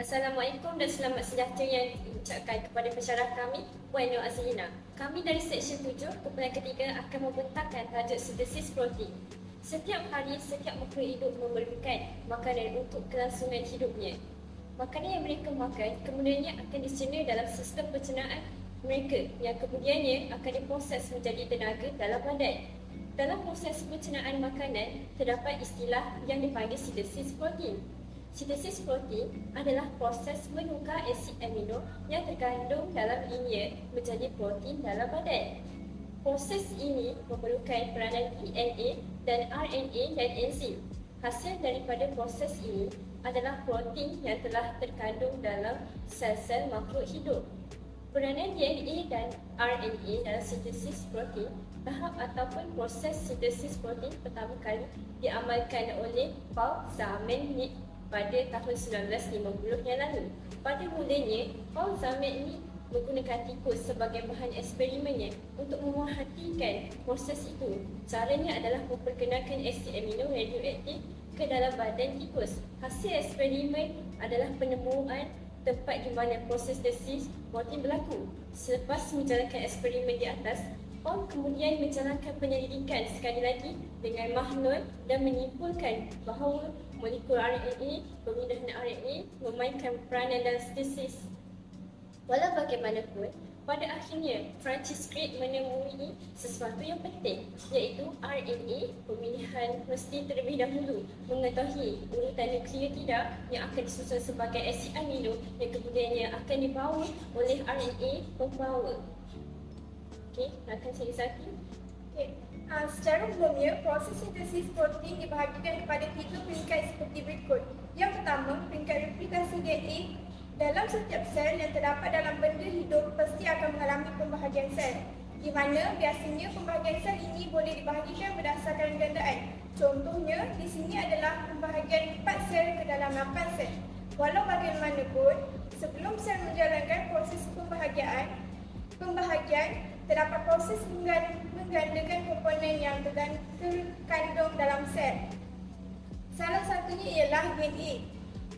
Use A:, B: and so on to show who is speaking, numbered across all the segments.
A: Assalamualaikum dan selamat sejahtera yang diucapkan kepada pensyarah kami, Puan Nur Azlina. Kami dari Seksyen 7, kumpulan ketiga akan membentangkan tajuk sintesis protein. Setiap hari, setiap makhluk hidup memerlukan makanan untuk kelangsungan hidupnya. Makanan yang mereka makan kemudiannya akan dicerna dalam sistem pencernaan mereka yang kemudiannya akan diproses menjadi tenaga dalam badan. Dalam proses pencernaan makanan, terdapat istilah yang dipanggil sintesis protein. Sintesis protein adalah proses menukar asid amino yang terkandung dalam linia menjadi protein dalam badan. Proses ini memerlukan peranan DNA dan RNA dan enzim. Hasil daripada proses ini adalah protein yang telah terkandung dalam sel-sel makhluk hidup. Peranan DNA dan RNA dalam sintesis protein, tahap ataupun proses sintesis protein pertama kali diamalkan oleh Paul Zamannik pada tahun 1950 yang lalu. Pada mulanya, Paul Zamannik menggunakan tikus sebagai bahan eksperimennya untuk memerhatikan proses itu. Caranya adalah memperkenalkan asid amino radioaktif ke dalam badan tikus. Hasil eksperimen adalah penemuan tempat di mana proses sintesis protein berlaku. Selepas menjalankan eksperimen di atas, Paul kemudian menjalankan penyelidikan sekali lagi dengan makhluk dan menyimpulkan bahawa molekul RNA, pemindahan RNA memainkan peranan dalam sintesis. Walau bagaimanapun, pada akhirnya Francis Crick menemui sesuatu yang penting, iaitu RNA pemindahan mesti terlebih dahulu mengetahui urutan nuklear tidak yang akan disusun sebagai asid amino yang kemudiannya akan dibawa oleh RNA pembawa. Okey, akan saya satu.
B: Secara umumnya, proses sintesis protein dibahagikan kepada 3 peringkat seperti berikut. Yang pertama, peringkat replikasi DNA. Dalam setiap sel yang terdapat dalam benda hidup pasti akan mengalami pembahagian sel, di mana biasanya pembahagian sel ini boleh dibahagikan berdasarkan gandaan. Contohnya, di sini adalah pembahagian 4 sel ke dalam 8 sel. Walau bagaimanapun, sebelum sel menjalankan proses pembahagian, terdapat proses menggandakan komponen yang terkandung dalam sel. Salah satunya ialah DNA.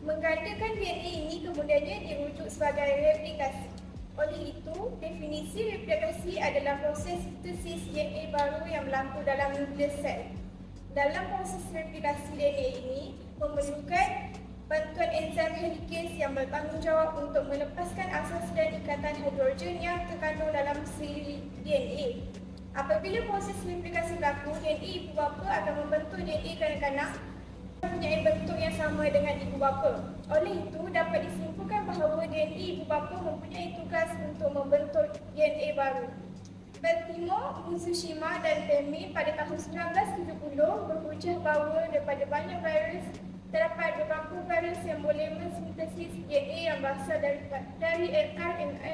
B: Menggandakan DNA ini kemudiannya dirujuk sebagai replikasi. Oleh itu, definisi replikasi adalah proses sintesis DNA baru yang berlaku dalam nukleus sel. Dalam proses replikasi DNA ini memerlukan bantuan enzim helikase yang bertanggungjawab untuk melepaskan asas dan ikatan hidrogen yang terkandung dalam siri DNA. Apabila proses replikasi berlaku, DNA ibu bapa akan membentuk DNA kanak-kanak mempunyai bentuk yang sama dengan ibu bapa. Oleh itu, dapat disimpulkan bahawa DNA ibu bapa mempunyai tugas untuk membentuk DNA baru. Baltimore, Mitsushima dan Femi pada tahun 1970 berhujah bahawa daripada banyak virus, terdapat beberapa virus yang boleh mensintesis DNA yang berasal dari RNA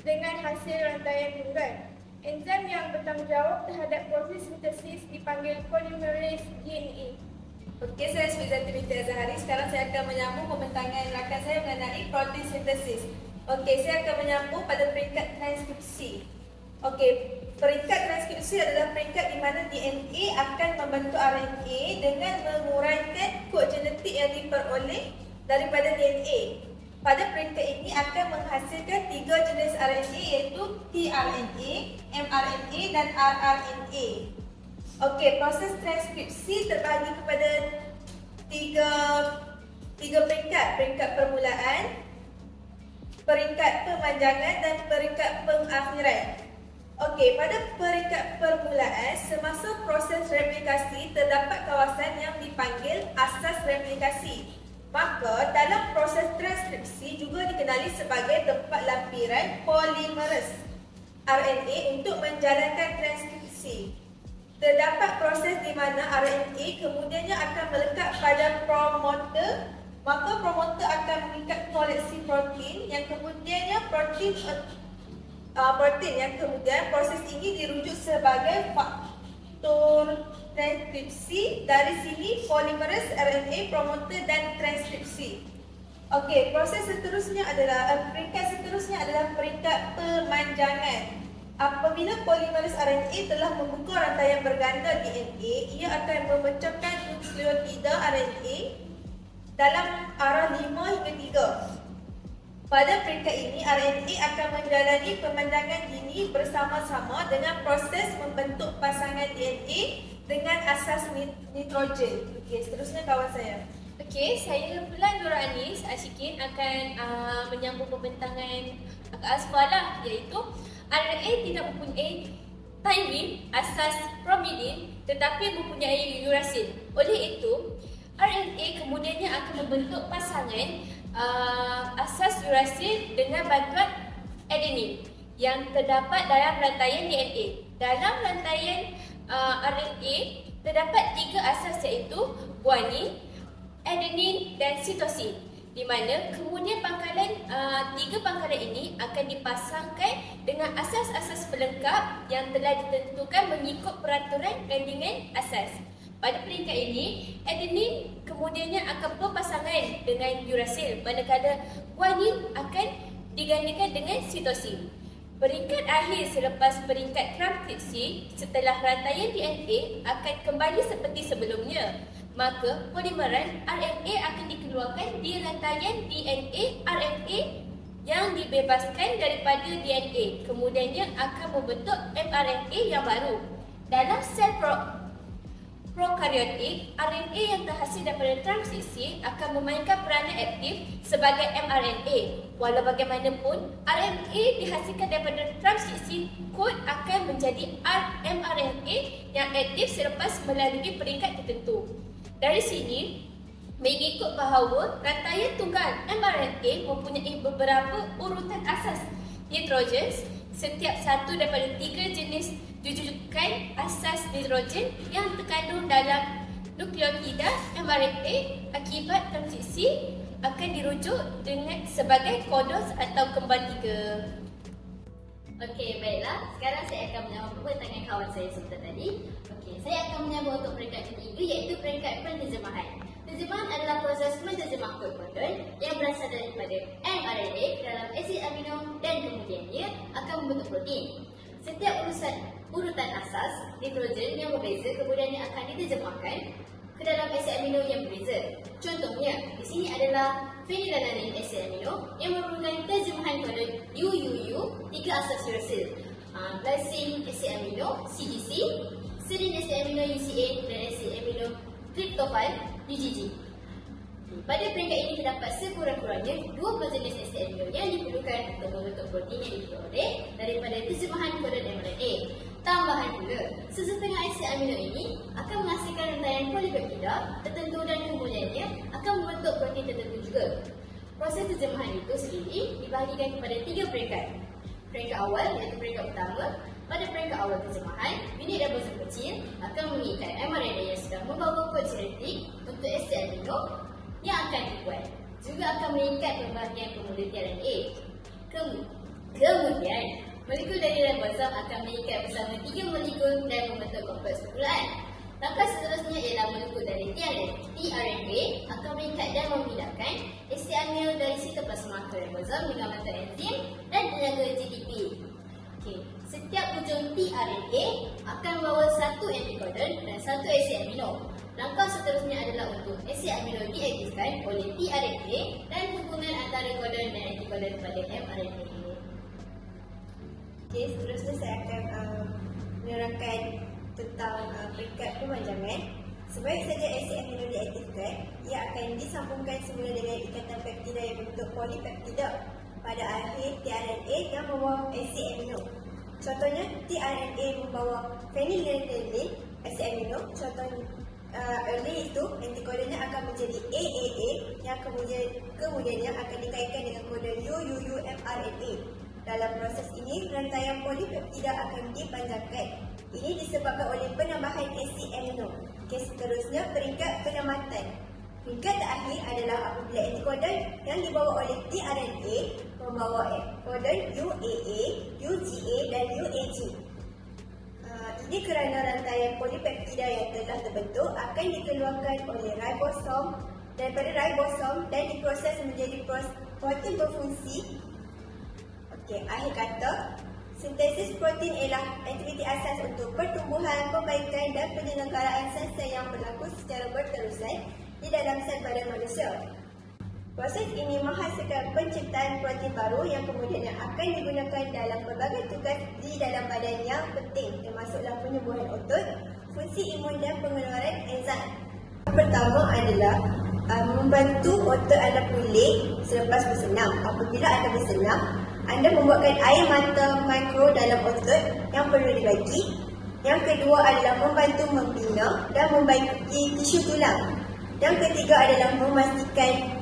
B: dengan hasil rantaian tunggal. Enzim yang bertanggungjawab terhadap proses sintesis dipanggil polymerase DNA.
C: Okey, saya Smizati binti Azhari. Sekarang saya akan menyambung pembentangan rakan saya mengenai protein sintesis. Okey, saya akan menyambung pada peringkat transkripsi. Okey, peringkat transkripsi adalah peringkat di mana DNA akan membentuk RNA dengan menguraikan kod genetik yang diperoleh daripada DNA. Pada peringkat ini akan menghasilkan 3 jenis RNA iaitu tRNA, mRNA dan rRNA. Okey, proses transkripsi terbahagi kepada tiga peringkat. Peringkat permulaan, peringkat pemanjangan dan peringkat pengakhiran. Okey, pada peringkat permulaan, semasa proses replikasi terdapat kawasan yang dipanggil asas replikasi. Maka dalam proses transkripsi juga dikenali sebagai tempat lampiran polimerase RNA untuk menjalankan transkripsi. Terdapat proses di mana RNA kemudiannya akan melekat pada promoter, maka promoter akan mengikat koleksi protein yang kemudiannya protein yang kemudian proses ini dirujuk sebagai faktor transkripsi. Dari sini polimerase RNA, promoter dan transkripsi. Okey, proses seterusnya adalah peringkat seterusnya adalah peringkat pemanjangan. Apabila polimerase RNA telah membuka rantaian berganda DNA, ia akan memecahkan nukleotida RNA dalam arah 5 hingga 3. Pada peringkat ini, RNA akan menjalani pemanjangan dini bersama-sama dengan proses membentuk pasangan DNA dengan asas nitrogen. Okey, seterusnya kawan saya.
A: Okey, saya pula Nuranis Ashikin akan menyambung pembentangan Asfar lah, iaitu RNA tidak mempunyai thymine, asas bromidin, tetapi mempunyai urasil. Oleh itu, RNA kemudiannya akan membentuk pasangan asas urasil dengan bantuan adenin yang terdapat dalam rantaian DNA. Dalam rantaian RNA terdapat 3 asas iaitu guanin, adenin dan sitosin, di mana kemudian pangkalan 3 pangkalan ini akan dipasangkan dengan asas-asas pelengkap yang telah ditentukan mengikut peraturan gandingan asas. Pada peringkat ini, adenin kemudiannya akan berpasangan dengan urasil, manakala guanin akan digandingkan dengan sitosin. Peringkat akhir selepas peringkat transkripsi setelah rantaian DNA akan kembali seperti sebelumnya. Maka polimeran RNA akan dikeluarkan di rantaian DNA RNA yang dibebaskan daripada DNA. Kemudiannya akan membentuk mRNA yang baru. Dalam sel prokaryotik, RNA yang terhasil daripada transkripsi akan memainkan peranan aktif sebagai mRNA. Walau bagaimanapun, RNA dihasilkan daripada transkripsi, kod akan menjadi mRNA yang aktif selepas melalui peringkat tertentu. Dari sini, mengikut bahawa rantaian tunggal mRNA mempunyai beberapa urutan asas nitrogen. Setiap satu daripada 3 jenis jujukan asas nitrogen yang terkandung dalam nukleotida mRNA akibat transkripsi akan dirujuk dengan sebagai kodos atau kembar 3.
D: Okey, baiklah. Sekarang saya akan menyambung pembentangan kawan saya sebentar tadi. Okey, saya akan menyambung untuk peringkat ketiga, iaitu peringkat penterjemahan. Terjemahan adalah proses menterjemah kod protein yang berasal daripada mRNA ke dalam asid amino dan kemudiannya akan membentuk protein. Setiap urutan asas nitrogen yang berbeza kemudiannya akan diterjemahkan ke dalam asid amino yang berbeza. Contohnya, di sini adalah phenylalanine asid amino yang merupakan terjemahan kode UUU 3 asas urasil. Glycine asid amino CGC, serine asid amino UCA dan asid amino tryptophan UGG. Pada peringkat ini terdapat sekurang-kurangnya 20 jenis asid amino yang diperlukan untuk membentuk protein yang diperoleh daripada terjemahan kode mRNA. Tambahan pula, sesetengah asid amino ini akan menghasilkan rantaian polipeptida tertentu dan kemudiannya akan membentuk protein tertentu juga. Proses terjemahan itu sendiri dibahagikan kepada 3 peringkat. Peringkat awal iaitu peringkat pertama. Pada peringkat awal terjemahan, unit ribosum kecil akan mengikat mRNA yang sudah membawa kod genetik untuk asid amino yang akan dibuat. Juga akan mengikat pembahagian komoditi RNA. Kemudian, molekul dari ribosom akan mengikat bersama 3 molekul dan membentuk kompleks permulaan. Langkah seterusnya ialah molekul dari tRNA akan mengikat dan memindahkan asid amino dari sitoplasma ke ribosom dengan bantuan enzim dan tenaga GTP. Okey, setiap ujung tRNA akan membawa satu antikodon dan satu asid amino. Langkah seterusnya adalah untuk asid amino diaktifkan oleh tRNA dan hubungan antara kodon dan antikodon pada mRNA.
C: Okey, seterusnya saya akan menerangkan tentang peringkat pemanjangan. Sebaik saja asid amino diaktifkan, ia akan disambungkan semula dengan ikatan peptida yang berbentuk polipeptida pada akhir tRNA yang membawa asid amino. Contohnya, tRNA membawa phenylalanine asid amino. Contohnya, oleh itu, antikodonnya akan menjadi AAA yang kemudiannya akan dikaitkan dengan kode UUU mRNA. Dalam proses ini, rantaian polipeptida akan dipanjangkan. Ini disebabkan oleh penambahan asid amino. Okey, seterusnya peringkat penamatan. Peringkat terakhir adalah apabila antikodon yang dibawa oleh tRNA membawa kodon UAA, UGA dan UAG. Ini kerana rantaian polipeptida yang telah terbentuk akan dikeluarkan oleh ribosom daripada ribosom dan diproses menjadi protein berfungsi. Okey, akhir kata, sintesis protein ialah aktiviti asas untuk pertumbuhan, perbaikan dan penyelenggaraan sel-sel yang berlaku secara berterusan di dalam sel badan manusia. Proses ini menghasilkan penciptaan protein baru yang kemudian akan digunakan dalam pelbagai tugas di dalam badan yang penting, termasuklah penyembuhan otot, fungsi imun dan pengeluaran enzim. Yang pertama adalah membantu otot anda pulih selepas bersenam. Apabila anda bersenam, anda membuatkan air mata mikro dalam otot yang perlu dibagi. Yang kedua adalah membantu membina dan membaiki tisu tulang. Yang ketiga adalah memastikan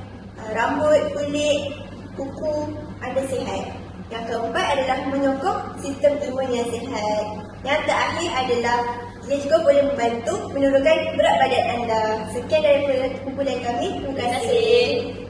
C: rambut, kulit, kuku anda sihat. Yang keempat adalah menyokong sistem imun yang sihat. Yang terakhir adalah ia juga boleh membantu menurunkan berat badan anda. Sekian daripada kumpulan kami. Terima kasih.